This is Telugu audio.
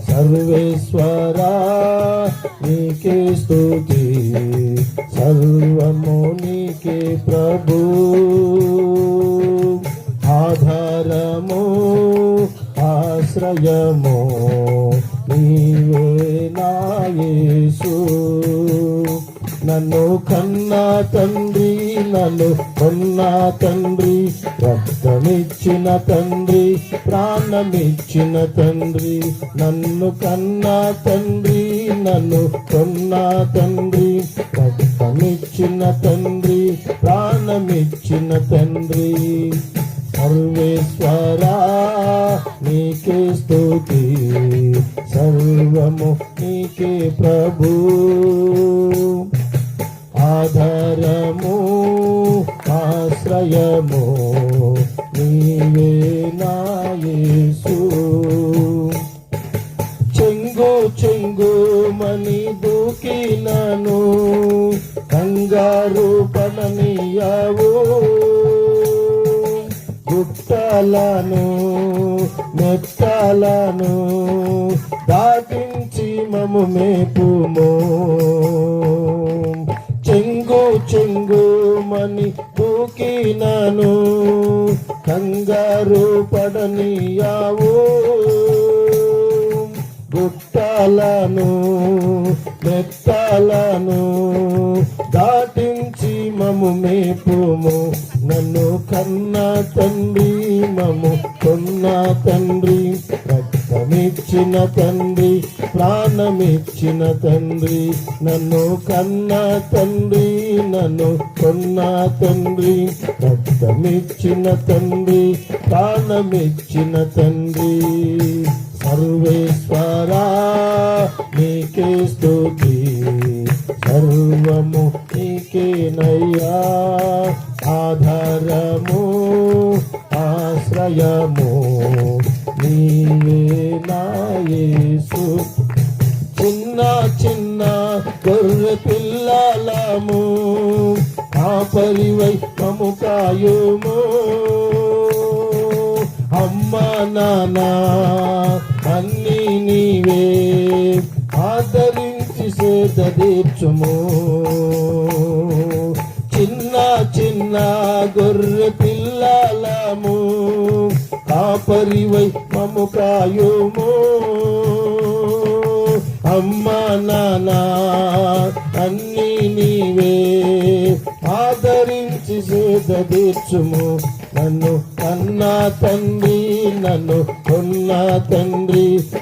సర్వేశ్వరా నీకే స్తుతి, సర్వము నీకే ప్రభు. ఆధారము ఆశ్రయము నీవే నా యేసు. నన్ను కన్నా తండ్రి, నన్ను కొన్నా తండ్రి, రక్తమిచ్చిన తండ్రి, ప్రాణమిచ్చిన తండ్రి. నన్ను కన్నా తండ్రి, నన్ను కొన్నా తండ్రి, రక్తమిచ్చిన తండ్రి, ప్రాణమిచ్చిన తండ్రి. సర్వేశ్వరా నీకే స్తుతి, సర్వము నీకే ప్రభు. ఆధారము ఆశ్రయము నీవే నా యేసు. చెంగు చెంగుమని దూకినను, కంగారు పడనీయవు. గుట్టలను మెట్టలను దాటించి మము మేపుము. చెంగు చెంగుమని దూకినను, కంగారు పడనీయవు. గుట్టలను మెట్టలను దాటించి మము మేపుము. నన్ను కన్నా తండ్రి, మము కొన్నా తండ్రి, రక్తమిచ్చిన తండ్రి, ప్రాణమిచ్చిన తండ్రి. నన్ను కన్నా తండ్రి, నన్ను కొన్నా తండ్రి, రక్తమిచ్చిన తండ్రి, ప్రాణమిచ్చిన తండ్రి. సర్వేశ్వరా నీకే స్తుతి, సర్వము నీకేనయ్యా. ఆధారము ఆశ్రయము నీవే నా యేసు. చిన్న చిన్న గొర్రె పిల్లలము, కాపరివై మము కాయుము. అమ్మా నాన్న అన్నీ నీవే, ఆదరించి సేద తీర్చుము. చిన్న చిన్న గొర్రె పిల్లలము, కాపరివై మము కాయుము. అమ్మా నాన్న అన్నీ నీవే, ఆదరించి సేద తీర్చుము. నన్ను కన్నా తండ్రి, నన్ను కొన్నా తండ్రి,